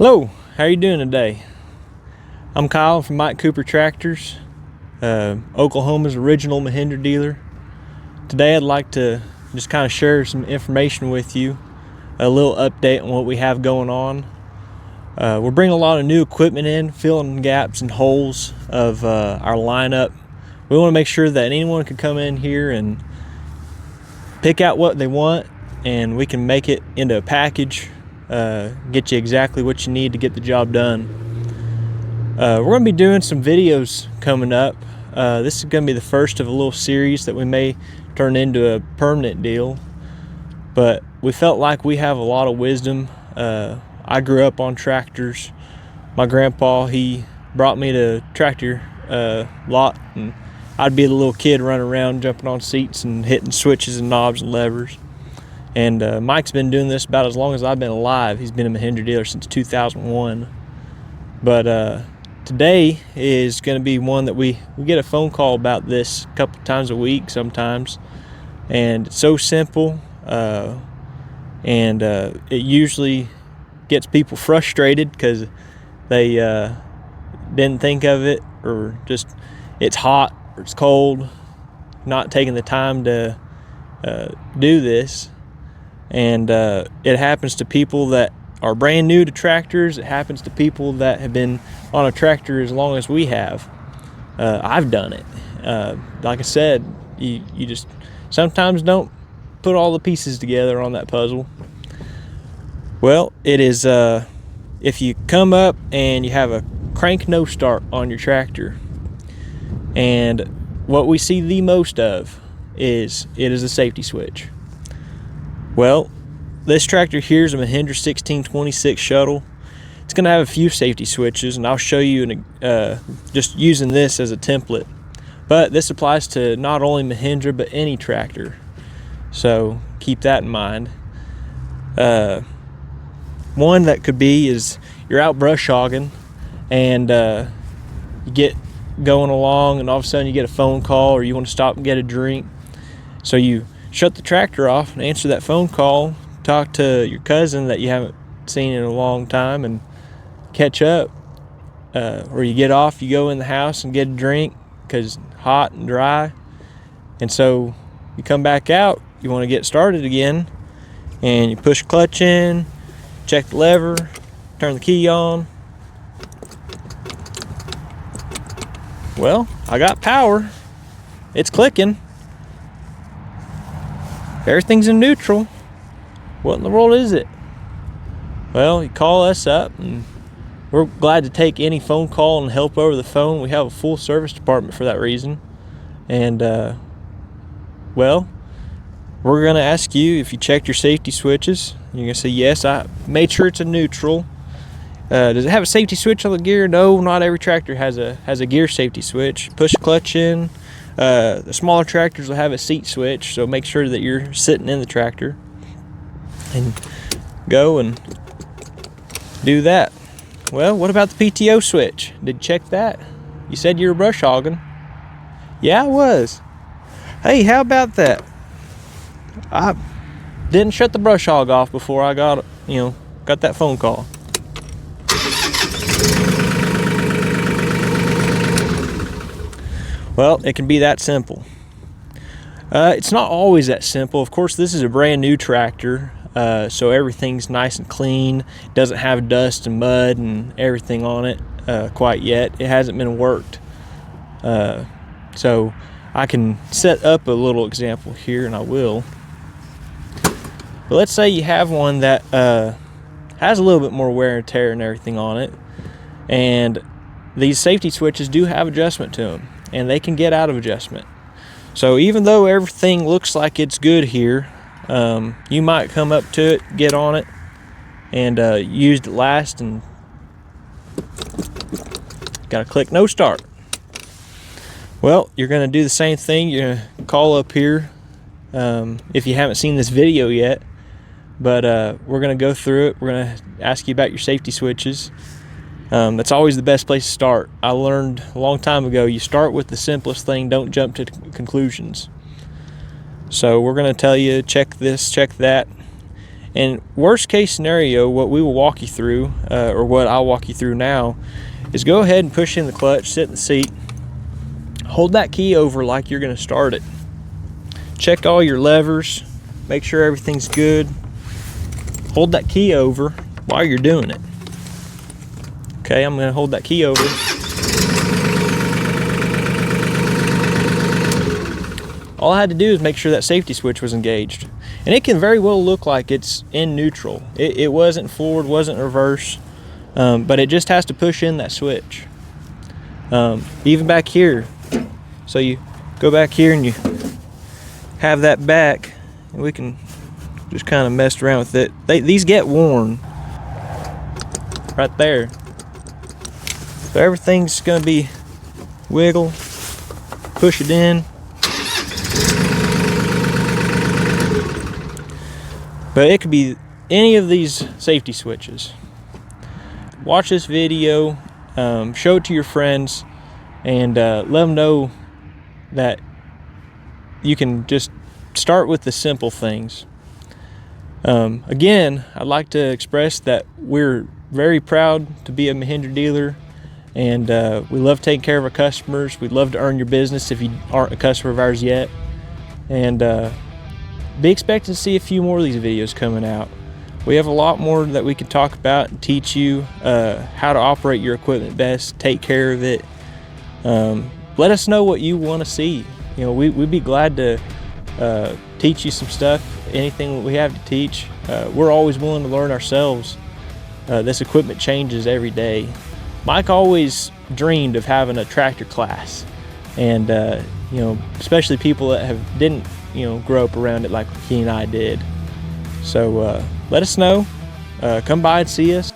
Hello, how are you doing today? I'm Kyle from Mike Cooper Tractors, Oklahoma's original Mahindra dealer. Today I'd like to just kind of share some information with you, a little update on what we have going on. We're bringing a lot of new equipment in, filling gaps and holes of our lineup. We want to make sure that anyone can come in here and pick out what they want, and we can make it into a package, get you exactly what you need to get the job done. We're going to be doing some videos coming up. This is going to be the first of a little series that we may turn into a permanent deal, but we felt like we have a lot of wisdom. I grew up on tractors. My grandpa, he brought me to tractor lot, and I'd be the little kid running around jumping on seats and hitting switches and knobs and levers. And Mike's been doing this about as long as I've been alive. He's been a Mahindra dealer since 2001. But today is going to be one that we get a phone call about this a couple times a week sometimes. And it's so simple, and it usually gets people frustrated because they didn't think of it, or just it's hot or it's cold, not taking the time to do this. And it happens to people that are brand new to tractors. It happens to people that have been on a tractor as long as we have. I've done it. Like I said, you just sometimes don't put all the pieces together on that puzzle. Well, it is if you come up and you have a crank no start on your tractor, and what we see the most of is a safety switch. Well, this tractor here is a Mahindra 1626 shuttle. It's going to have a few safety switches, and I'll show you just using this as a template. But this applies to not only Mahindra but any tractor, so keep that in mind. One that could be is you're out brush hogging, and you get going along, and all of a sudden you get a phone call, or you want to stop and get a drink. So you shut the tractor off and answer that phone call, talk to your cousin that you haven't seen in a long time, and catch up. Or you get off, you go in the house and get a drink because it's hot and dry. And so you come back out, you want to get started again, and you push clutch in, check the lever, turn the key on. Well, I got power. It's clicking. Everything's in neutral. What in the world is it? Well, you call us up, and we're glad to take any phone call and help over the phone. We have a full service department for that reason. And well, we're going to ask you if you checked your safety switches. You're going to say, yes, I made sure it's a neutral. Does it have a safety switch on the gear? No, not every tractor has a gear safety switch. Push the clutch in. The smaller tractors will have a seat switch, so make sure that you're sitting in the tractor and go and do that. Well, what about the PTO switch? Did you check that? You said you were brush hogging. Yeah, I was. Hey, how about that? I didn't shut the brush hog off before I got that phone call. Well, it can be that simple. It's not always that simple. Of course, this is a brand new tractor, so everything's nice and clean. It doesn't have dust and mud and everything on it quite yet. It hasn't been worked. So I can set up a little example here, and I will. But let's say you have one that has a little bit more wear and tear and everything on it, and these safety switches do have adjustment to them, and they can get out of adjustment. So even though everything looks like it's good here, you might come up to it, get on it, and use it last, and gotta click no start. Well, you're gonna do the same thing. You're gonna call up here if you haven't seen this video yet, but we're gonna go through it. We're gonna ask you about your safety switches. That's always the best place to start. I learned a long time ago, you start with the simplest thing, don't jump to conclusions. So we're going to tell you, check this, check that, And worst case scenario, what we will walk you through, or what I'll walk you through now, is go ahead and push in the clutch, sit in the seat, hold that key over like you're going to start it. Check all your levers, make sure everything's good. Hold that key over while you're doing it. Okay, I'm going to hold that key over. All I had to do is make sure that safety switch was engaged. And it can very well look like it's in neutral. It wasn't forward, wasn't reverse, but it just has to push in that switch. Even back here, so you go back here and you have that back, and we can just kind of mess around with it. These get worn right there. So everything's gonna be wiggle, push it in. But it could be any of these safety switches. Watch this video, show it to your friends, and let them know that you can just start with the simple things. Again, I'd like to express that we're very proud to be a Mahindra dealer, and we love taking care of our customers. We'd love to earn your business if you aren't a customer of ours yet. And be expecting to see a few more of these videos coming out. We have a lot more that we can talk about and teach you how to operate your equipment best, take care of it. Let us know what you want to see. You know, we'd be glad to teach you some stuff, anything we have to teach. We're always willing to learn ourselves. This equipment changes every day. Mike always dreamed of having a tractor class, and you know, especially people that didn't grow up around it like he and I did. So let us know. Come by and see us.